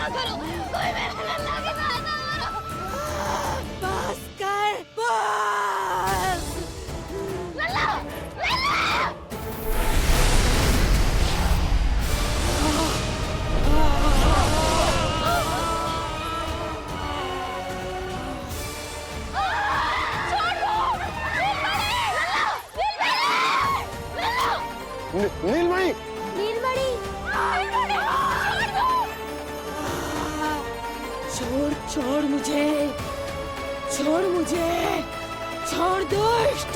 ना करो, कोई मेरे लल्ला के साथ ना करो। बस कर, बस। लल्ला, लल्ला। नीलमणि, नीलमणि, छोड़ छोड़ मुझे, छोड़ मुझे, छोड़ दुष्ट।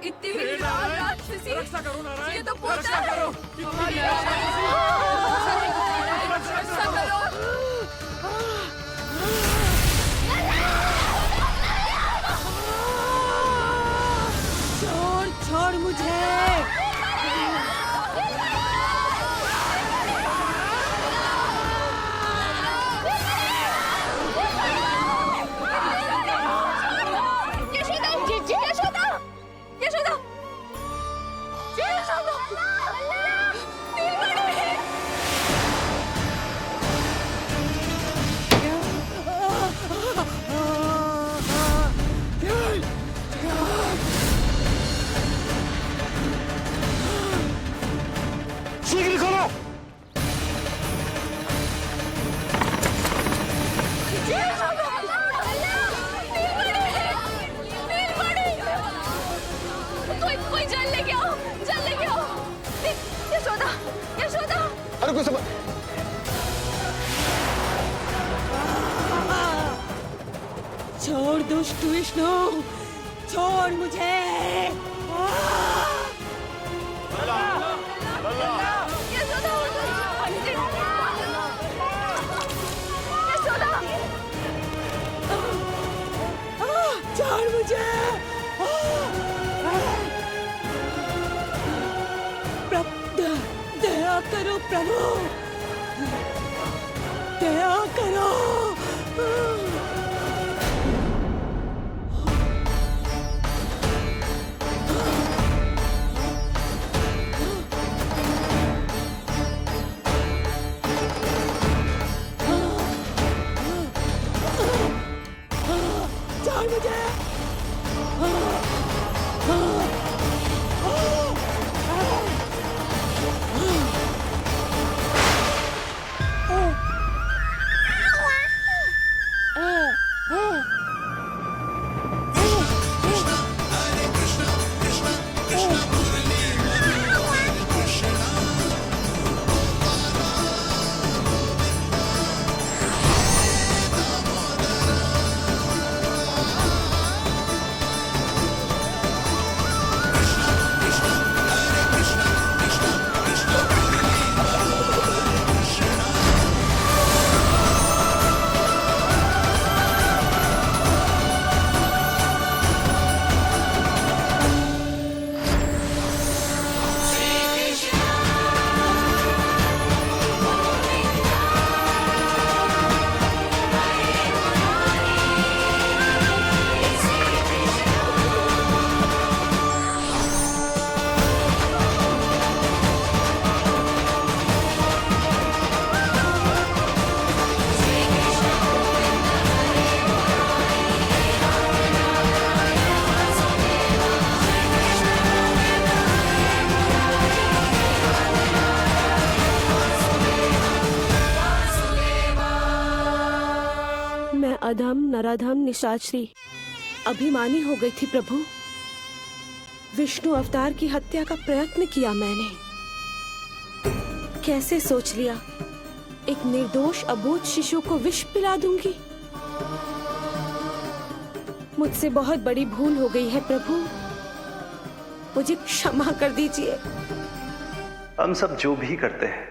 इतनी विकराल राक्षसी, रक्षा करो नारायण, ये तो पूजा रक्षा है। करो। रक्षा करो। छोड़ छोड़ मुझे। यशोदा, यशोदा, यशोदा, यशोदा, नीलमणि। शीघ्र खोलो। कोई जल लेके आओ, जल लेके आओ। यशोदा, यशोदा। अरे कोई समझ। छोड़ दुष्ट विष्णु, छोड़ मुझे। यशोदा, यशोदा। छोड़ मुझे। दया करो प्रभु, दया करो। छोड़ मुझे। अधम नराधम निशाचरी अभिमानी हो गई थी प्रभु। विष्णु अवतार की हत्या का प्रयत्न किया मैंने। कैसे सोच लिया एक निर्दोष अबोध शिशु को विष पिला दूंगी। मुझसे बहुत बड़ी भूल हो गई है प्रभु, मुझे क्षमा कर दीजिए। हम सब जो भी करते हैं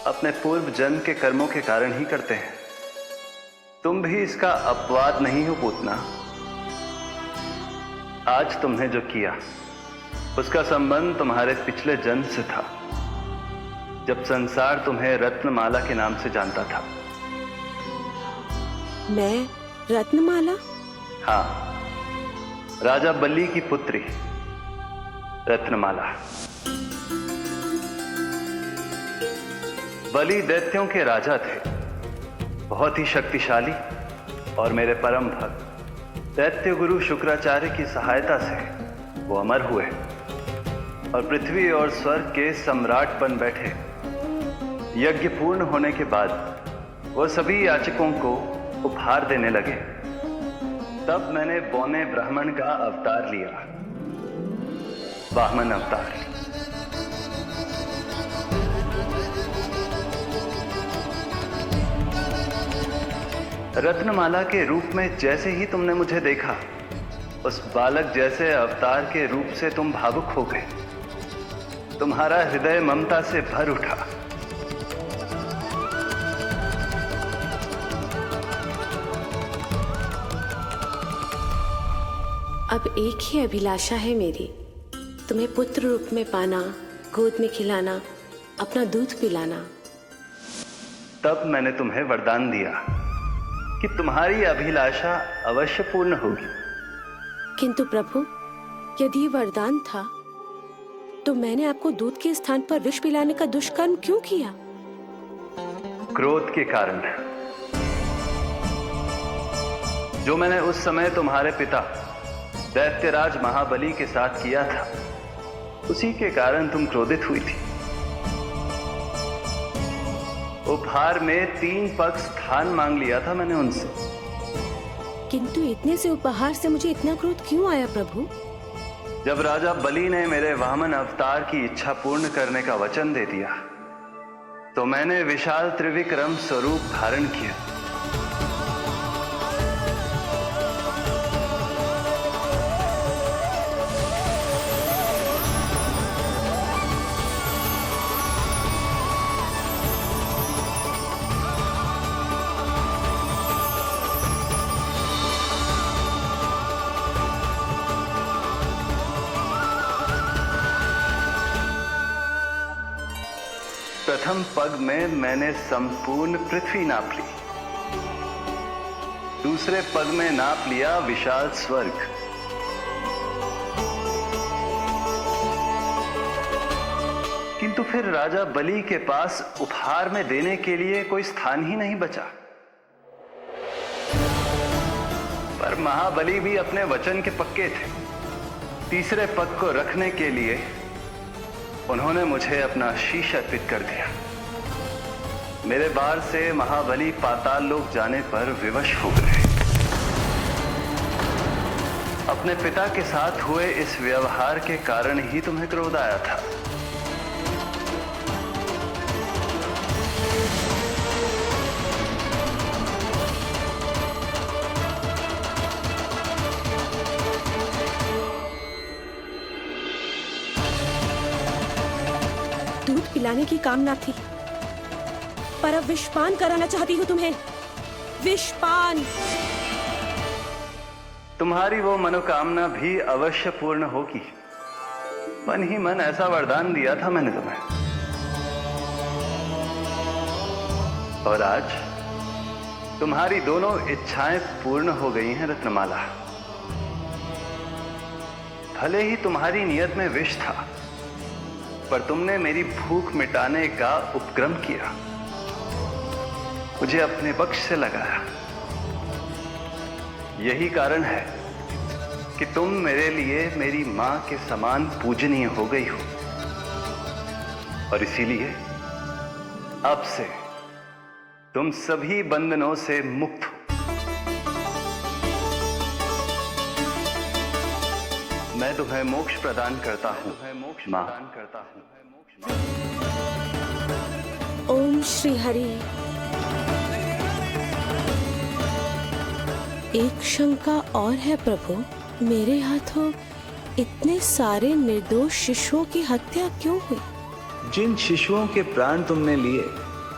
अपने पूर्व जन्म के कर्मों के कारण ही करते हैं। तुम भी इसका अपवाद नहीं हो पूतना। आज तुमने जो किया उसका संबंध तुम्हारे पिछले जन्म से था, जब संसार तुम्हें रत्नमाला के नाम से जानता था। मैं रत्नमाला? हाँ, राजा बलि की पुत्री बलि दैत्यों के राजा थे, बहुत ही शक्तिशाली, और मेरे परम भक्त दैत्य गुरु शुक्राचार्य की सहायता से वो अमर हुए और पृथ्वी और स्वर्ग के सम्राट बन बैठे। यज्ञ पूर्ण होने के बाद वो सभी याचकों को उपहार देने लगे। तब मैंने बौने ब्राह्मण का अवतार लिया, वामन अवतार। रत्नमाला के रूप में जैसे ही तुमने मुझे देखा, उस बालक जैसे अवतार के रूप से तुम भावुक हो गए। तुम्हारा हृदय ममता से भर उठा। अब एक ही अभिलाषा है मेरी, तुम्हें पुत्र रूप में पाना, गोद में खिलाना, अपना दूध पिलाना। तब मैंने तुम्हें वरदान दिया कि तुम्हारी अभिलाषा अवश्य पूर्ण होगी। किंतु प्रभु, यदि वरदान था तो मैंने आपको दूध के स्थान पर विष पिलाने का दुष्कर्म क्यों किया? क्रोध के कारण, जो मैंने उस समय तुम्हारे पिता दैत्यराज महाबली के साथ किया था, उसी के कारण तुम क्रोधित हुई थी। उपहार में 3 पग स्थान मांग लिया था मैंने उनसे। किंतु इतने से उपहार से मुझे इतना क्रोध क्यों आया प्रभु? जब राजा बलि ने मेरे वामन अवतार की इच्छा पूर्ण करने का वचन दे दिया, तो मैंने विशाल त्रिविक्रम स्वरूप धारण किया। प्रथम पग में मैंने संपूर्ण पृथ्वी नाप ली, दूसरे पग में नाप लिया विशाल स्वर्ग, किंतु फिर राजा बलि के पास उपहार में देने के लिए कोई स्थान ही नहीं बचा। पर महाबली भी अपने वचन के पक्के थे। तीसरे पग को रखने के लिए उन्होंने मुझे अपना शीश अर्पित कर दिया। मेरे बार से महाबली पाताल लोक जाने पर विवश हो गए। अपने पिता के साथ हुए इस व्यवहार के कारण ही तुम्हें क्रोध आया था। दूध पिलाने की कामना थी, पर अब विषपान कराना चाहती हूँ तुम्हें। विषपान। तुम्हारी वो मनोकामना भी अवश्य पूर्ण होगी। मन ही मन ऐसा वरदान दिया था मैंने तुम्हें। और आज तुम्हारी दोनों इच्छाएं पूर्ण हो गई हैं रत्नमाला। भले ही तुम्हारी नियत में विष था, पर तुमने मेरी भूख मिटाने का उपक्रम किया, मुझे अपने पक्ष से लगाया। यही कारण है कि तुम मेरे लिए मेरी मां के समान पूजनीय हो गई हो, और इसीलिए अब से तुम सभी बंधनों से मुक्त हो। मैं तुम्हें मोक्ष प्रदान करता हूं, मां। ओम श्री हरि। एक शंका और है प्रभु, मेरे हाथों इतने सारे निर्दोष शिशुओं की हत्या क्यों हुई? जिन शिशुओं के प्राण तुमने लिए,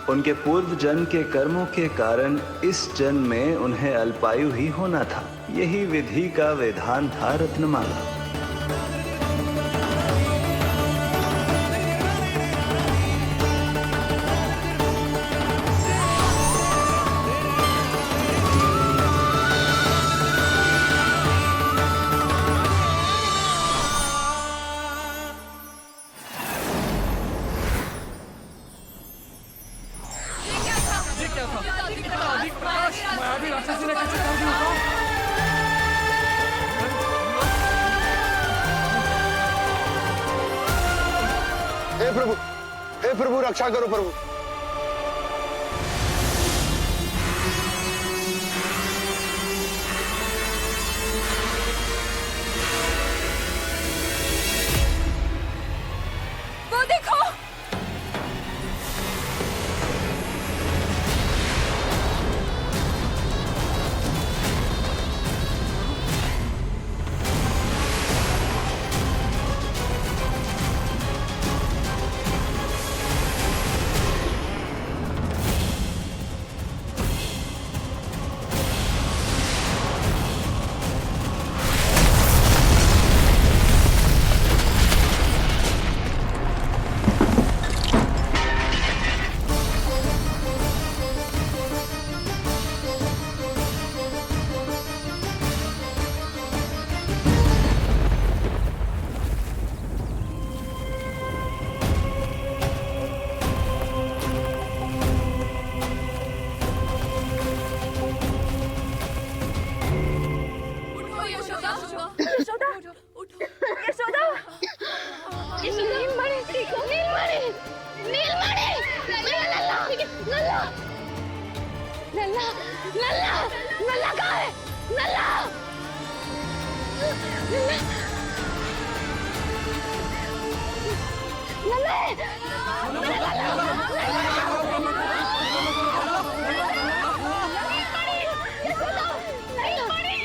उनके पूर्व जन्म के कर्मों के कारण इस जन्म में उन्हें अल्पायु ही होना था। यही विधि का विधान था रत्नमाला। हे प्रभु रक्षा करो प्रभु। वो देखो, उठो यशोदा, यशोदा, उठो। यशोदा, यशोदा, नीलमणि, नीलमणि, नीलमणि, मेरा लल्ला, लल्ला, लल्ला, लल्ला, लल्ला कहाँ है? लल्ला, लल्ला, लल्ला, यशोदा, नीलमणि।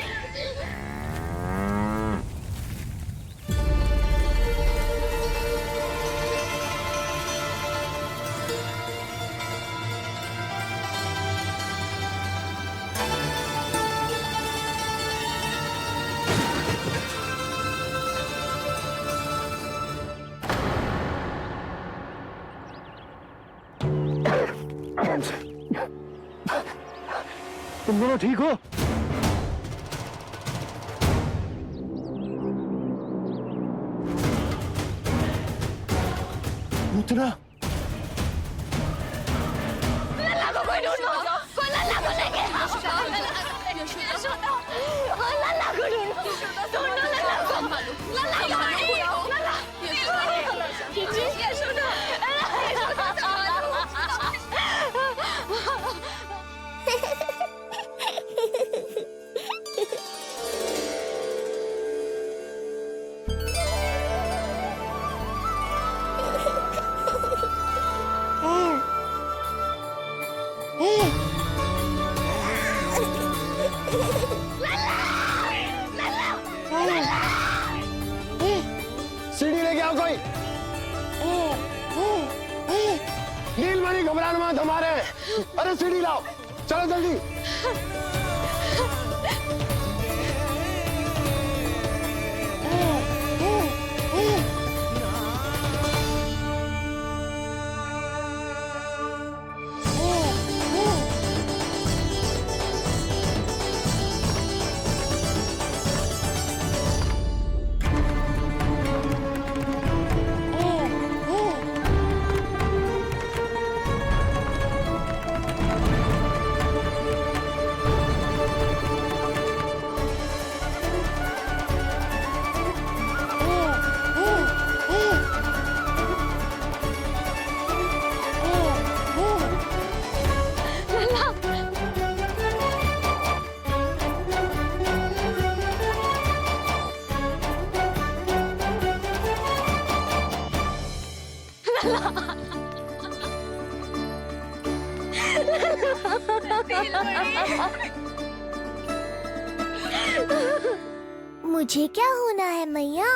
तुम दोनों ठीक हो? पूतना लल्ला को कोई ढूंढो, कोई लल्ला को लेके आओ। यशोदा, हाँ, लल्ला को ढूंढो, ढूंढो लल्ला को। लल्ला कहाँ है? लल्ला, जी, यशोदा, यशोदा संभालो। सीढ़ी लेके आओ कोई। नीलमणि घबराना मत, हमारे हैं। अरे सीढ़ी लाओ, चलो जल्दी। मुझे क्या होना है मैया,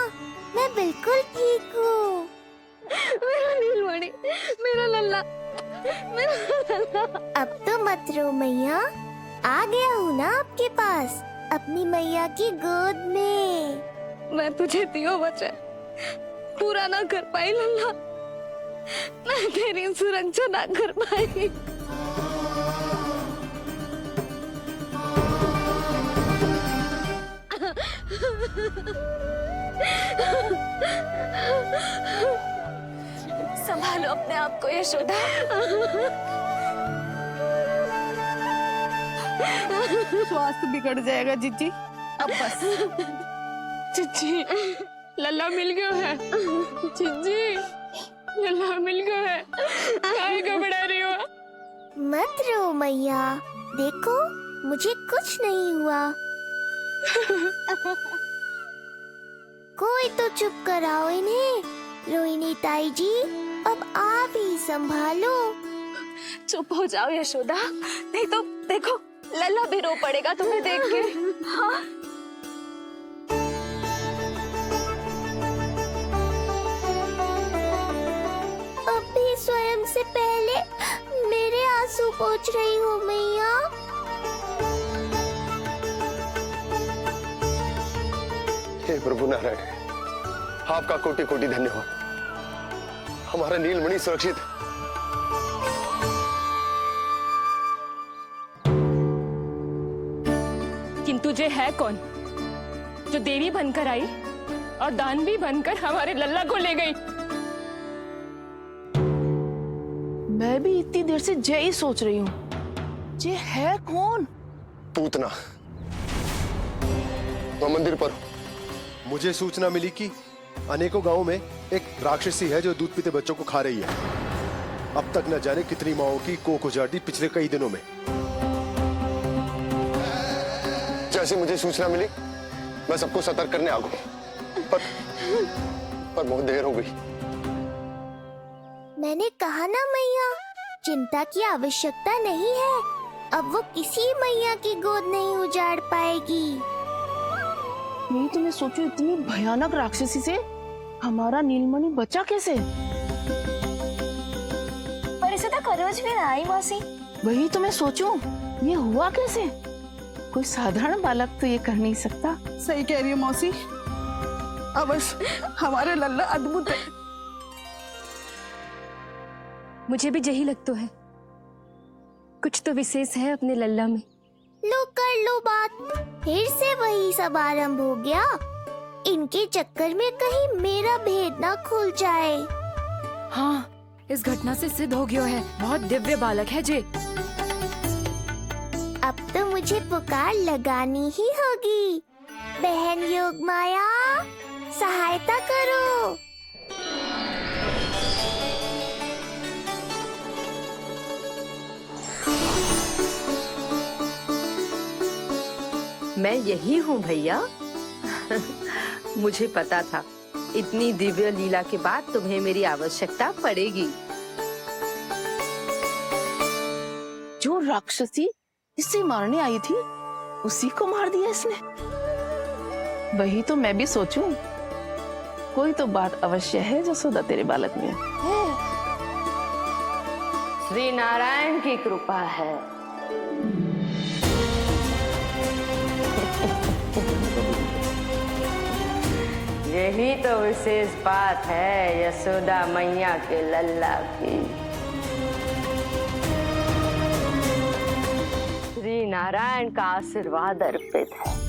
मैं बिल्कुल ठीक हूँ। मेरा नीलमणि, मेरा लल्ला, मेरा लल्ला। अब तो मत रो मैया, आ गया हूँ ना आपके पास, अपनी मैया की गोद में। मैं तुझे दियो वचन पूरा ना कर पाई लल्ला, मैं तेरी सुरक्षा ना कर पाई। संभालो अपने आप को यशोदा। स्वास्थ्य बिगड़ जाएगा जीजी, अब बस। जीजी, लल्ला मिल गया है। जीजी, लल्ला मिल गया। काहे घबरा रही हो? मत रो मैया, देखो मुझे कुछ नहीं हुआ। कोई तो चुप कराओ इन्हें। रोहिणी ताई जी, अब आप ही संभालो। चुप हो जाओ यशोदा, नहीं तो देखो लल्ला भी रो पड़ेगा तुम्हें देख के। हाँ अब भी स्वयं से पहले मेरे आंसू पोंछ रही हो मैया। हे प्रभु नारायण, आपका कोटि कोटि धन्यवाद। हमारा नीलमणि सुरक्षित है। किंतु ये है कौन जो देवी बनकर आई और दानवी बनकर हमारे लल्ला को ले गई? मैं भी इतनी देर से जय ही सोच रही हूँ, ये है कौन? पूतना तो मंदिर पर। मुझे सूचना मिली कि अनेकों गांवों में एक राक्षसी है जो दूध पीते बच्चों को खा रही है। अब तक न जाने कितनी माओं की कोख उजाड़ दी पिछले कई दिनों में। जैसे मुझे सूचना मिली मैं सबको सतर्क करने आ गया, पर बहुत देर हो गई। मैंने कहा ना मैया, चिंता की आवश्यकता नहीं है। अब वो किसी मैया की गोद नहीं उजाड़ पाएगी। नहीं तो मैं सोचूं, इतनी भयानक राक्षसी से हमारा नीलमणि बचा कैसे? पर इसे तो करोज भी ना आई मौसी। वही तो मैं सोचूं, ये हुआ कैसे? कोई साधारण बालक तो ये कर नहीं सकता। सही कह रही है मौसी, अवश्य हमारे लल्ला अद्भुत है। मुझे भी यही लगता है, कुछ तो विशेष है अपने लल्ला में। लो कर लो बात, फिर से वही सब आरंभ हो गया। इनके चक्कर में कहीं मेरा भेद ना खुल जाए। हाँ, इस घटना से सिद्ध हो गया है, बहुत दिव्य बालक है जे। अब तो मुझे पुकार लगानी ही होगी। बहन योगमाया, सहायता करो। मैं यही हूँ भैया। मुझे पता था इतनी दिव्य लीला के बाद तुम्हें मेरी आवश्यकता पड़ेगी। जो राक्षसी इसे मारने आई थी, उसी को मार दिया इसने। वही तो मैं भी सोचूं, कोई तो बात अवश्य है जसोदा तेरे बालक में। श्री नारायण की कृपा है। यही तो विशेष बात है यशोदा मैया के लल्ला की। श्री नारायण का आशीर्वाद अर्पित है।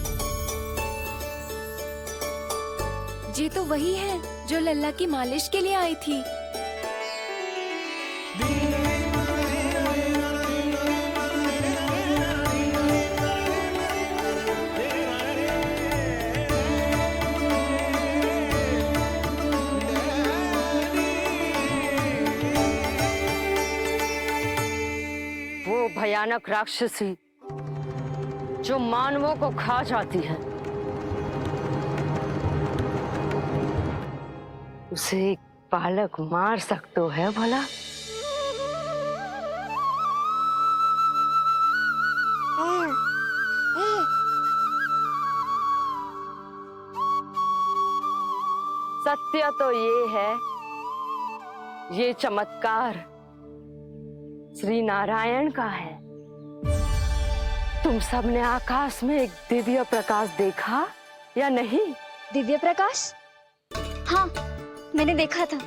ये तो वही है जो लल्ला की मालिश के लिए आई थी। वो भयानक राक्षसी जो मानवों को खा जाती है, उसे एक बालक मार सकते है भला? सत्य तो ये है, ये चमत्कार श्री नारायण का है। तुम सबने आकाश में एक दिव्य प्रकाश देखा या नहीं? दिव्य प्रकाश? हाँ, मैंने देखा था।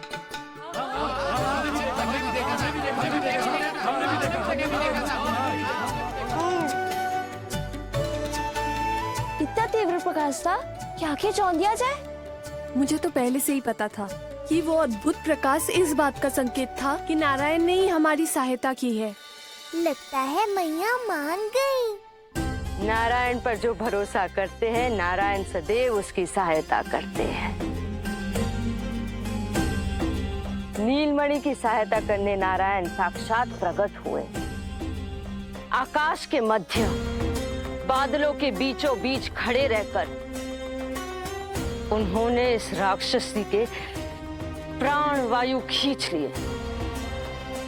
इतना तीव्र प्रकाश था कि आंखें चौंधिया जाए। मुझे तो पहले से ही पता था कि वो अद्भुत प्रकाश इस बात का संकेत था कि नारायण ने ही हमारी सहायता की है। लगता है मैया मान गई। नारायण पर जो भरोसा करते हैं, नारायण सदैव उसकी सहायता करते हैं। नीलमणि की सहायता करने नारायण साक्षात प्रकट हुए। आकाश के मध्य बादलों के बीचों बीच खड़े रहकर उन्होंने इस राक्षसी के प्राण वायु खींच लिए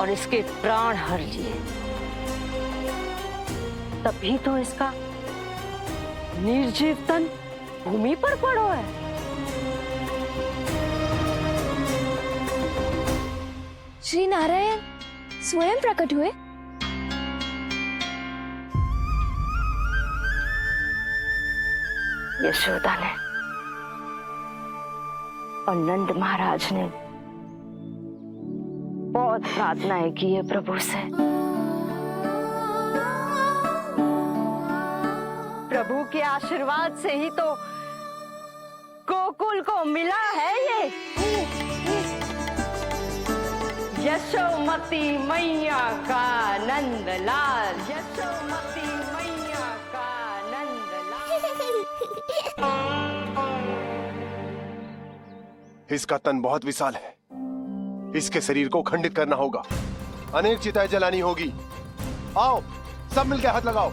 और इसके प्राण हर लिए। तभी तो इसका निर्जीव तन भूमि पर पड़ो है। श्री नारायण स्वयं प्रकट हुए। यशोदा ने और नंद महाराज ने बहुत प्रार्थनाएं की है प्रभु से। प्रभु के आशीर्वाद से ही तो गोकुल को मिला है ये। यशोमती मैया का नंदलाल, यशोमती मैया का नंदलाल। इसका तन बहुत विशाल है, इसके शरीर को खंडित करना होगा, अनेक चिताएं जलानी होगी। आओ सब मिलकर हाथ लगाओ।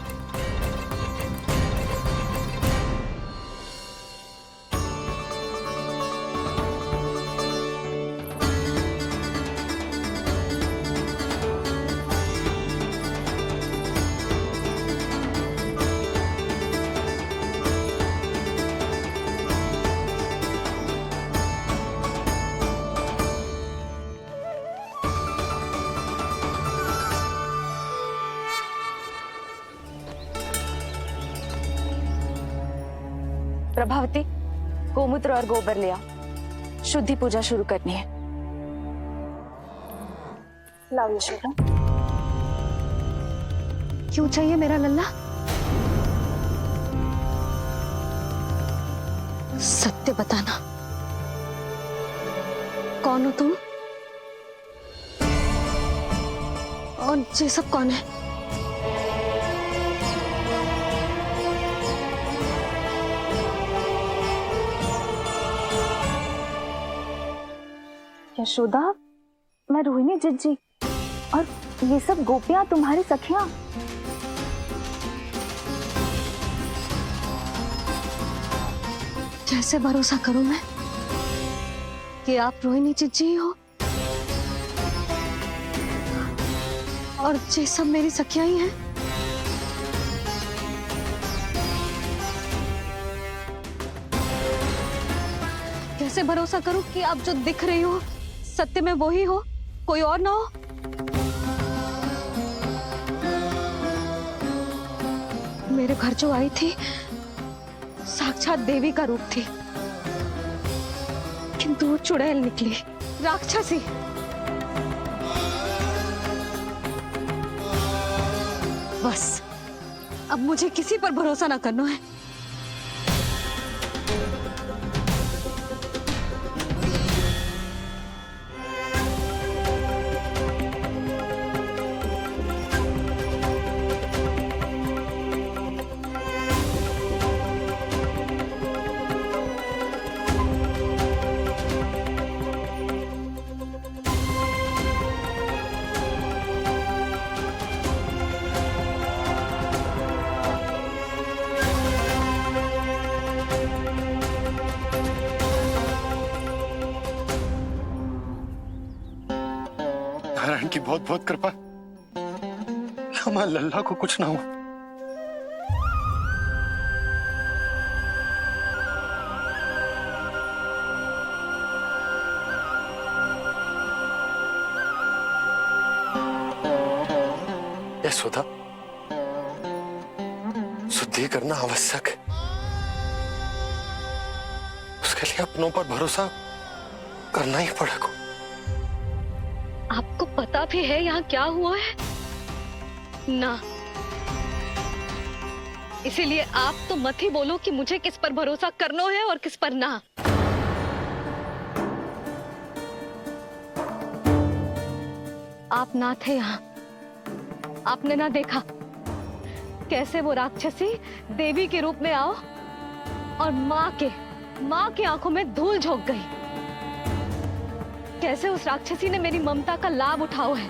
प्रभावती, गोमूत्र और गोबर ले आओ, शुद्धि पूजा शुरू करनी है। लाओ यशोदा। क्यों चाहिए मेरा लल्ला? सत्य बताना, कौन हो तुम और ये सब कौन है? यशोदा, मैं रोहिणी जिज्जी और ये सब गोपियां तुम्हारी सखियां। कैसे भरोसा करूं मैं कि आप रोहिणी जिज्जी हो और ये सब मेरी सखियां ही हैं? कैसे भरोसा करूं कि आप जो दिख रही हो सत्य में वो ही हो, कोई और ना हो? मेरे घर जो आई थी साक्षात देवी का रूप थी, किंतु वो चुड़ैल निकली, राक्षसी। बस अब मुझे किसी पर भरोसा ना करना है। नारायण की बहुत बहुत कृपा, हमारे लल्ला को कुछ ना हो। यशोदा, शुद्धि करना आवश्यक है, उसके लिए अपनों पर भरोसा करना ही पड़ेगा। आपको पता भी है यहाँ क्या हुआ है ना? इसीलिए आप तो मत ही बोलो कि मुझे किस पर भरोसा करना है और किस पर ना। आप ना थे यहाँ, आपने ना देखा कैसे वो राक्षसी देवी के रूप में आओ और माँ के आंखों में धूल झोंक गई। कैसे उस राक्षसी ने मेरी ममता का लाभ उठाओ है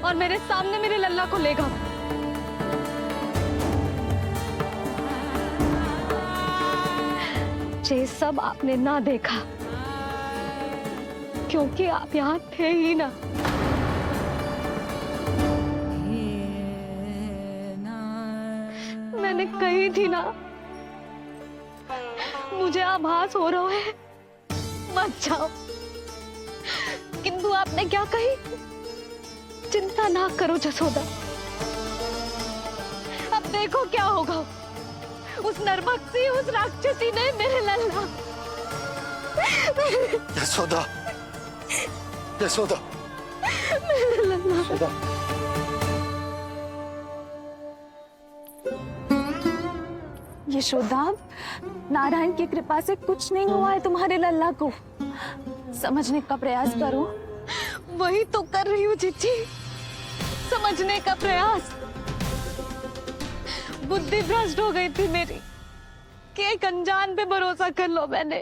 और मेरे सामने मेरे लल्ला को ले गया। ये सब आपने ना देखा क्योंकि आप यहाँ थे ही ना। मैंने कही थी ना, मुझे आभास हो रहा है, मत जाओ। किंतु आपने क्या कही? चिंता ना करो जसोदा, अब देखो क्या होगा। उस नरभक्षी, उस राक्षसी ने मेरे लल्ला। यशोदा, यशोदा, मेरे लल्ला। यशोदा। यशोदा, नारायण की कृपा से कुछ नहीं हुआ है तुम्हारे लल्ला को। समझने का प्रयास करो। वही तो कर रही हूँ जीजी, समझने का प्रयास। बुद्धि भ्रष्ट हो गई थी मेरी कि एक अनजान पे भरोसा कर लो मैंने।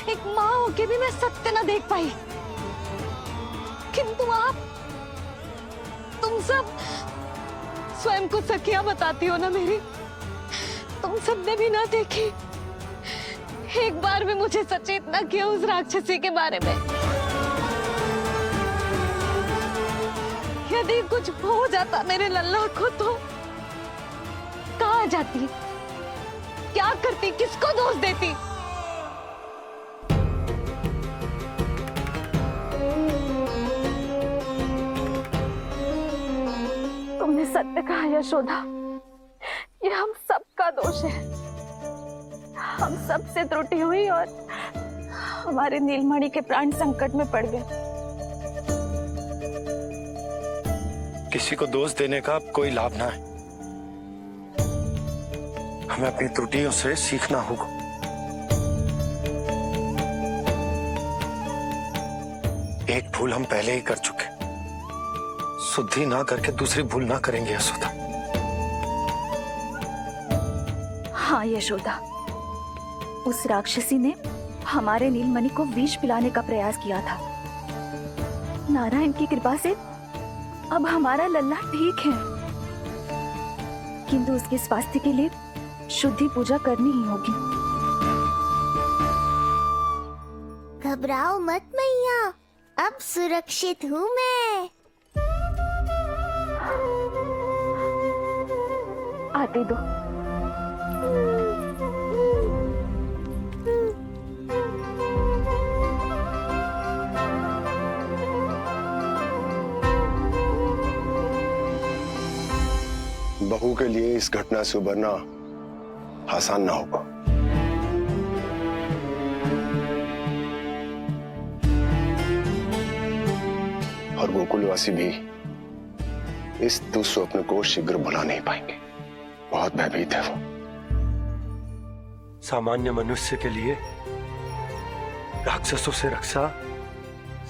एक माँ होके भी मैं सत्य ना देख पाई। किंतु आप, तुम सब स्वयं को सखिया बताती हो ना मेरी, तुम सबने भी ना देखी। एक बार भी मुझे सचेत ना किया उस राक्षसी के बारे में। यदि कुछ हो जाता मेरे लल्ला को तो कहाँ जाती, क्या करती, किसको दोष देती? तुमने सत्य कहा यशोदा, ये हम सबका दोष है। हम सबसे त्रुटि हुई और हमारे नीलमणि के प्राण संकट में पड़ गए। किसी को दोष देने का कोई लाभ ना है। हमें अपनी त्रुटियों से सीखना होगा। एक भूल हम पहले ही कर चुके, शुद्धि ना करके दूसरी भूल ना करेंगे यशोदा। हाँ यशोदा, उस राक्षसी ने हमारे नीलमणि को विष पिलाने का प्रयास किया था। नारायण की कृपा से अब हमारा लल्ला ठीक है, किंतु उसके स्वास्थ्य के लिए शुद्धि पूजा करनी ही होगी। घबराओ मत मैया, अब सुरक्षित हूँ मैं। आते दो। बहू के लिए इस घटना से उबरना आसान ना होगा। और गोकुलवासी भी इस दुस्वप्न को शीघ्र भुला नहीं पाएंगे। बहुत भयभीत है वो। सामान्य मनुष्य के लिए राक्षसों से रक्षा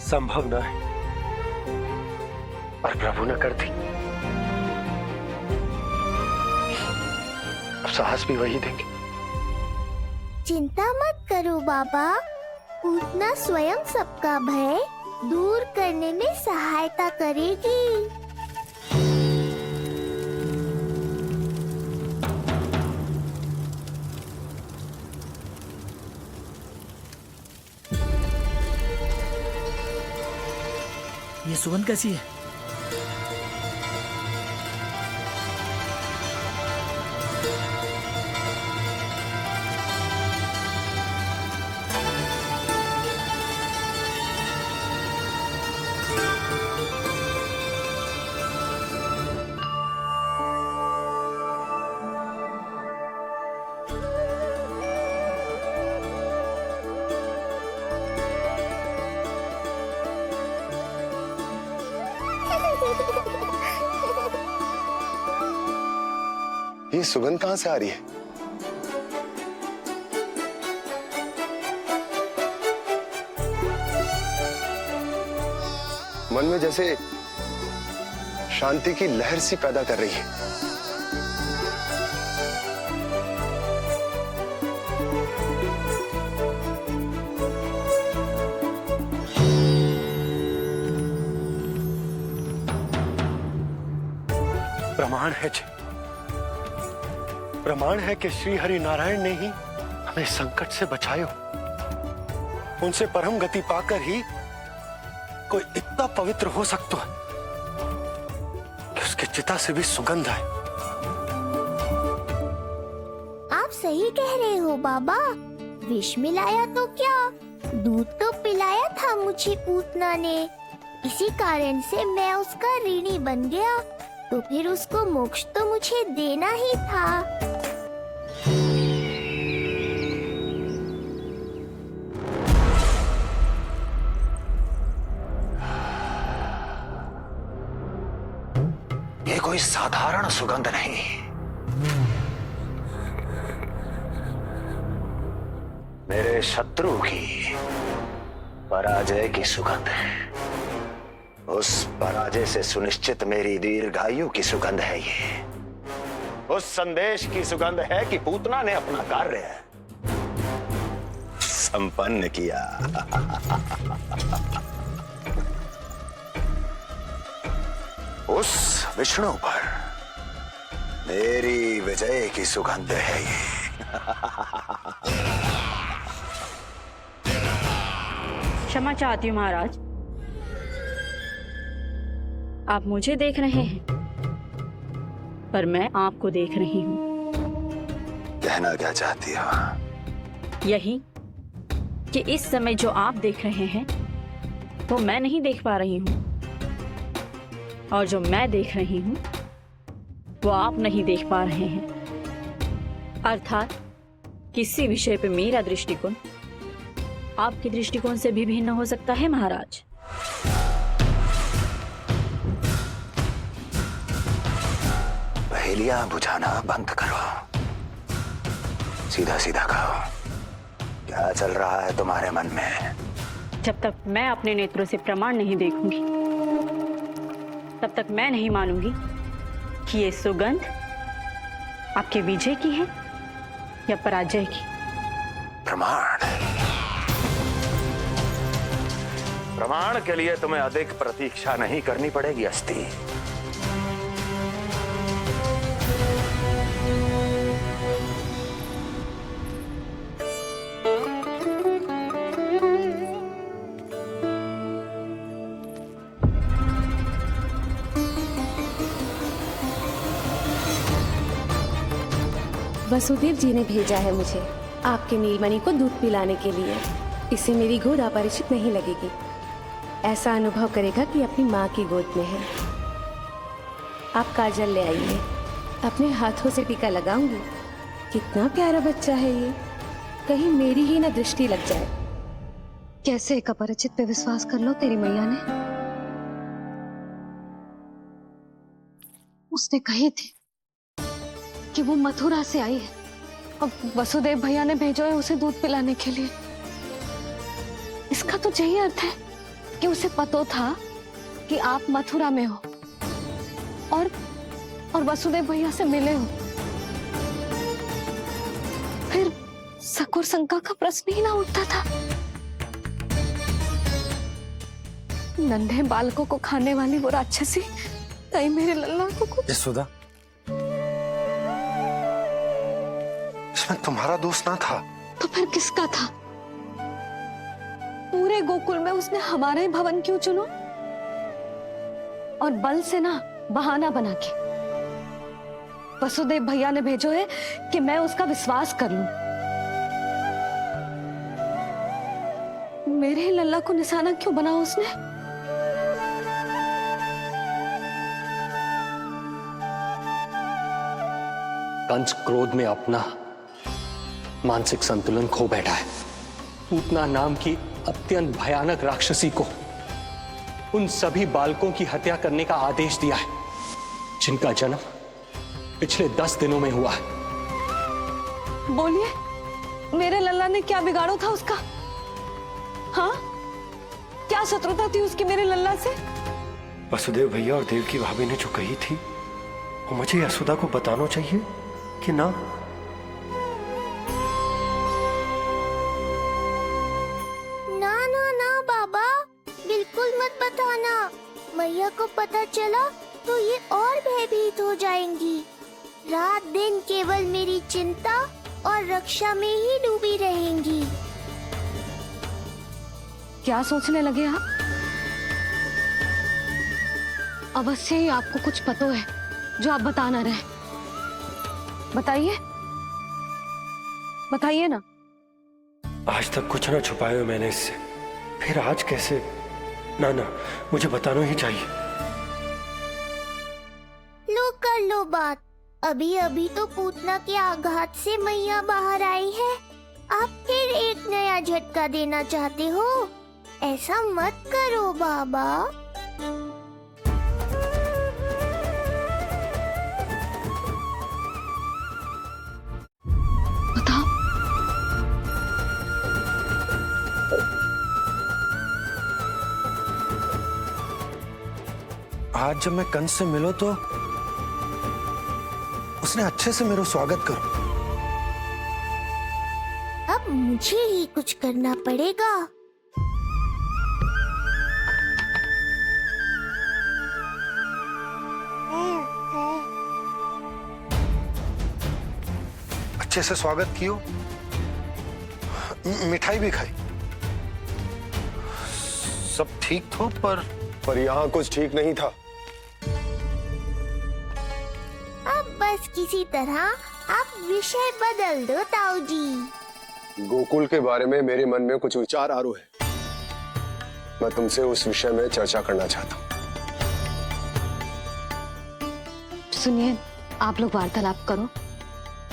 संभव न है, और प्रभु ने कर दी। अब साहस भी वही देंगे। चिंता मत करो बाबा, पूतना स्वयं सबका भय दूर करने में सहायता करेगी। ये सुगंध कैसी है? ये सुगंध कहां से आ रही है? मन में जैसे शांति की लहर सी पैदा कर रही है। प्रमाण है जी, प्रमाण है कि श्री हरि नारायण ने ही हमें संकट से बचायो। उनसे परम गति पाकर ही कोई इतना पवित्र हो सकता है कि उसके चिता से भी सुगंध आए। आप सही कह रहे हो बाबा। विष मिलाया तो क्या, दूध तो पिलाया था मुझे पूतना ने। इसी कारण से मैं उसका ऋणी बन गया, तो फिर उसको मोक्ष तो मुझे देना ही था। ये कोई साधारण सुगंध नहीं, मेरे शत्रु की पराजय की सुगंध है। उस पराजय से सुनिश्चित मेरी दीर्घायु की सुगंध है ये। उस संदेश की सुगंध है कि पूतना ने अपना कार्य संपन्न किया। उस विष्णु पर मेरी विजय की सुगंध है ये। क्षमा चाहती हूँ महाराज, आप मुझे देख रहे हैं पर मैं आपको देख रही हूँ। कहना क्या चाहती हो? यही कि इस समय जो आप देख रहे हैं वो मैं नहीं देख पा रही हूँ, और जो मैं देख रही हूँ वो आप नहीं देख पा रहे हैं। अर्थात किसी विषय पे मेरा दृष्टिकोण आपके दृष्टिकोण से भी भिन्न हो सकता है महाराज। पहेलियां बुझाना बंद करो, सीधा सीधा कहो क्या चल रहा है तुम्हारे मन में? जब तक मैं अपने नेत्रों से प्रमाण नहीं देखूंगी तब तक मैं नहीं मानूंगी कि ये सुगंध आपके विजय की है या पराजय की। प्रमाण के लिए तुम्हें अधिक प्रतीक्षा नहीं करनी पड़ेगी अस्ति। वसुदेव जी ने भेजा है मुझे आपके नीलमणि को दूध पिलाने के लिए। इससे मेरी गोद अपरिचित नहीं लगेगी, ऐसा अनुभव करेगा कि अपनी माँ की गोद में है। आप काजल ले आइए, अपने हाथों से टीका लगाऊंगी। कितना प्यारा बच्चा है ये, कहीं मेरी ही ना दृष्टि लग जाए। कैसे एक अपरिचित पे विश्वास कर लो तेरी मैया ने? उसने कही थी कि वो मथुरा से आई है और वसुदेव भैया ने भेजा है उसे दूध पिलाने के लिए। इसका तो यही अर्थ है कि उसे पता था कि आप मथुरा में हो और वसुदेव भैया से मिले हो। फिर सकुर शंका का प्रश्न ही ना उठता था। नन्हे बालकों को खाने वाली वो राक्षसी कहीं मेरे लल्ला को यशोदा, इसमें तुम्हारा दोष ना था। तो फिर किसका था? पूरे गोकुल में उसने हमारा ही भवन क्यों चुना? और बल से ना बहाना बना के वसुदेव भैया ने भेजो है कि मैं उसका विश्वास कर लूं। मेरे ही लल्ला को निशाना क्यों बनाया उसने? कंस क्रोध में अपना मानसिक संतुलन खो बैठा है। पूतना नाम की अत्यंत भयानक राक्षसी को उन सभी बालकों की हत्या करने का आदेश दिया है जिनका जन्म पिछले 10 दिनों में हुआ है। बोलिए, मेरे लल्ला ने क्या बिगाड़ो था उसका? हाँ, क्या शत्रुता थी उसकी मेरे लल्ला से? वसुदेव भैया और देव की भाभी ने जो कही थी वो मुझे यशोदा को बताना चाहिए कि ना? ना बाबा, बिल्कुल मत बताना। मैया को पता चला तो ये और भयभीत हो जाएंगी। रात दिन केवल मेरी चिंता और रक्षा में ही डूबी रहेंगी। क्या सोचने लगे आप? अवश्य ही आपको कुछ पता है जो आप बता ना रहे। बताइए, बताइए ना। आज तक कुछ ना छुपाया हो मैंने इससे, फिर आज कैसे? ना ना, मुझे बताना ही चाहिए। लो कर लो बात। अभी अभी तो पूतना के आघात से मैया बाहर आई है, आप फिर एक नया झटका देना चाहते हो? ऐसा मत करो बाबा। बताओ। आज जब मैं कंस से मिलो तो उसने अच्छे से मेरा स्वागत करो। अब मुझे ही कुछ करना पड़ेगा। अच्छे से स्वागत कियो, मिठाई भी खाई, सब ठीक तो, पर यहाँ कुछ ठीक नहीं था। अब बस किसी तरह आप विषय बदल दो ताऊ जी। गोकुल के बारे में मेरे मन में कुछ विचार आ रहे हैं। मैं तुमसे उस विषय में चर्चा करना चाहता हूँ। सुनिए, आप लोग वार्तालाप करो।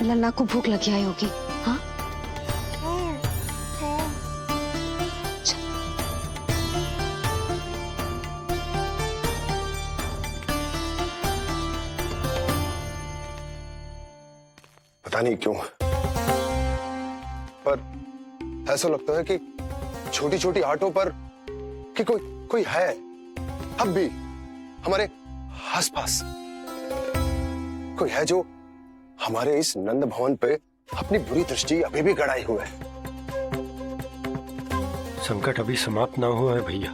लल्ला को भूख लगी आई होगी। हाँ, पता नहीं क्यों, पर ऐसा लगता है कि छोटी छोटी आटों पर कि कोई है अब भी हमारे आसपास। कोई है जो हमारे इस नंद भवन पे अपनी बुरी दृष्टि अभी भी गड़ाए हुए है। संकट अभी समाप्त ना हुआ है भैया।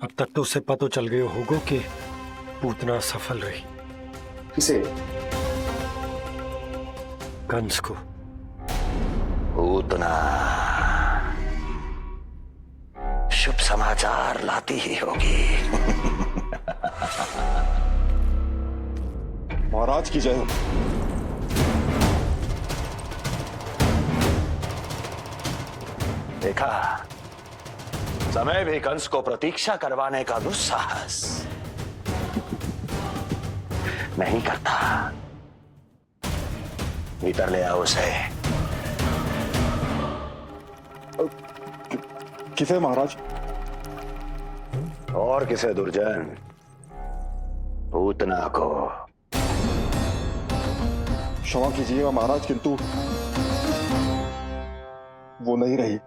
अब तक तो उसे पता चल गया होगा कि पूतना सफल रही। किसे? कंस को। पूतना शुभ समाचार लाती ही होगी। महाराज की जय हो। देखा, समय भी कंस को प्रतीक्षा करवाने का दुस्साहस नहीं करता। भीतर ले आओ उसे। किसे महाराज? और किसे दुर्जन? पूतना को। क्षमा कीजिएगा महाराज, किंतु वो नहीं रही।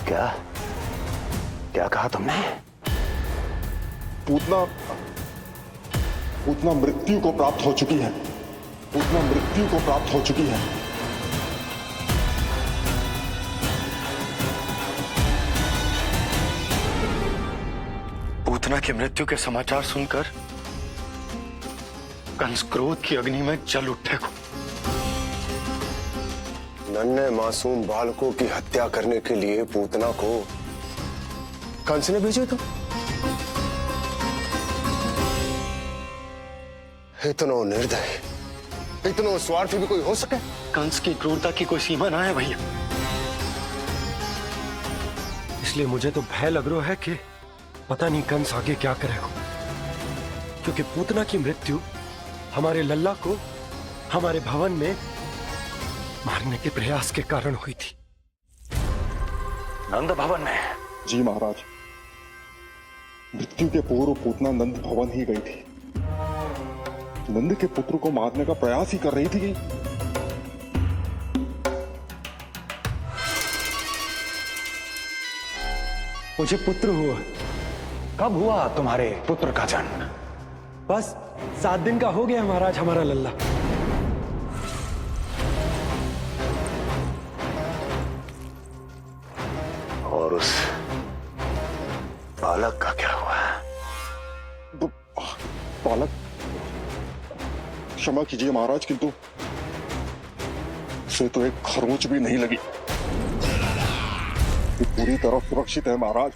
क्या क्या कहा तुमने? पूतना मृत्यु को प्राप्त हो चुकी है। पूतना मृत्यु को प्राप्त हो चुकी है। पूतना की मृत्यु के समाचार सुनकर कंस क्रोध की अग्नि में जल उठे को। नन्हे मासूम बालकों की हत्या करने के लिए पूतना को कंस ने भेजा था। इतना निर्दय, इतना स्वार्थी भी कोई हो सके? कंस की क्रूरता की कोई सीमा ना है भैया। इसलिए मुझे तो भय लग रहा है कि पता नहीं कंस आगे क्या करेगा, क्योंकि पूतना की मृत्यु हमारे लल्ला को हमारे भवन में मारने के प्रयास के कारण हुई थी। नंद भवन में? जी महाराज, मृत्यु के पूर्व पूतना नंद भवन ही गई थी। नंद के पुत्र को मारने का प्रयास ही कर रही थी। मुझे पुत्र हुआ। कब हुआ तुम्हारे पुत्र का जन्म? बस 7 दिन का हो गया महाराज हमारा लल्ला। बालक का क्या हुआ? बालक, क्षमा कीजिए महाराज, किंतु उसे तो एक खरोंच भी नहीं लगी। ये पूरी तरह सुरक्षित है महाराज।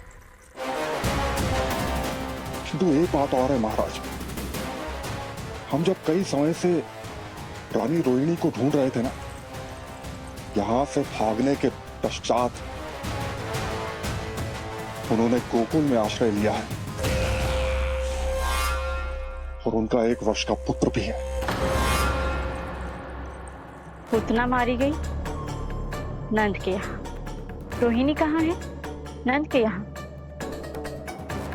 किंतु एक बात और है महाराज, हम जब कई समय से रानी रोहिणी को ढूंढ रहे थे ना, यहां से भागने के पश्चात उन्होंने गोकुल में आश्रय लिया है और उनका 1 वर्ष का पुत्र भी है। पूतना मारी गई नंद के यहाँ। रोहिणी कहाँ है? नंद के यहाँ।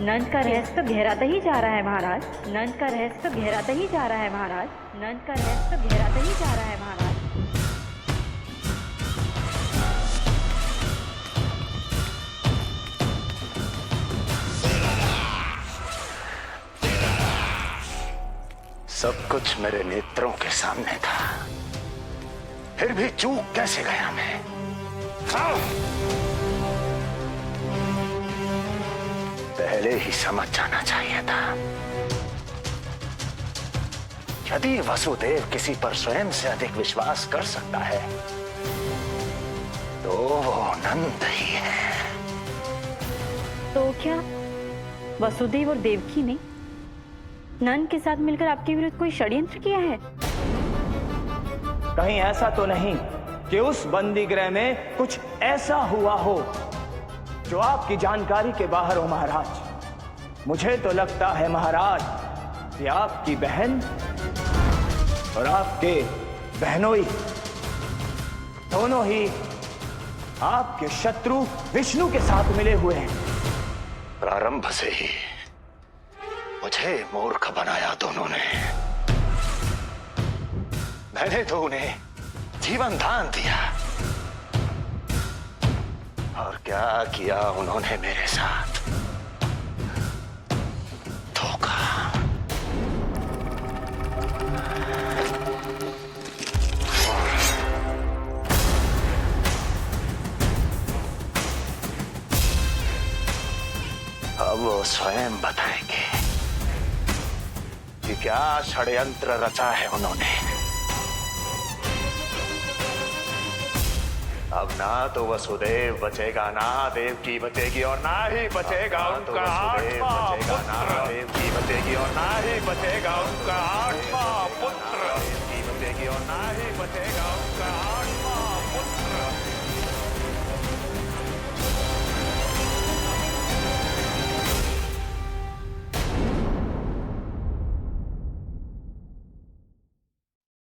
नंद का रहस्य तो गहराता ही जा रहा है महाराज। नंद का रहस्य तो गहराता ही जा रहा है महाराज। नंद का रहस्य तो गहराता ही जा रहा है महाराज। सब कुछ मेरे नेत्रों के सामने था, फिर भी चूक कैसे गया मैं? पहले ही समझ जाना चाहिए था। यदि वसुदेव किसी पर स्वयं से अधिक विश्वास कर सकता है तो वो नंद ही है। तो क्या वसुदेव और देवकी ने नंद के साथ मिलकर आपके विरुद्ध कोई षड्यंत्र किया है? कहीं ऐसा तो नहीं कि उस बंदी गृह में कुछ ऐसा हुआ हो जो आपकी जानकारी के बाहर हो महाराज। मुझे तो लगता है महाराज कि आपकी बहन और आपके बहनोई दोनों ही आपके शत्रु विष्णु के साथ मिले हुए हैं। प्रारंभ से ही मुझे मूर्ख बनाया दोनों ने। मैंने तो उन्हें जीवन दान दिया और क्या किया उन्होंने मेरे साथ? धोखा। अब वो स्वयं बताएंगे कि क्या षड्यंत्र रचा है उन्होंने। अब ना तो वसुदेव बचेगा, ना देवकी बचेगी और ना ही बचेगा उनका आठवां पुत्र। ना देवकी बचेगी और ना ही बचेगा उनका आठवां पुत्र। देवकी बचेगी और ना ही बचेगा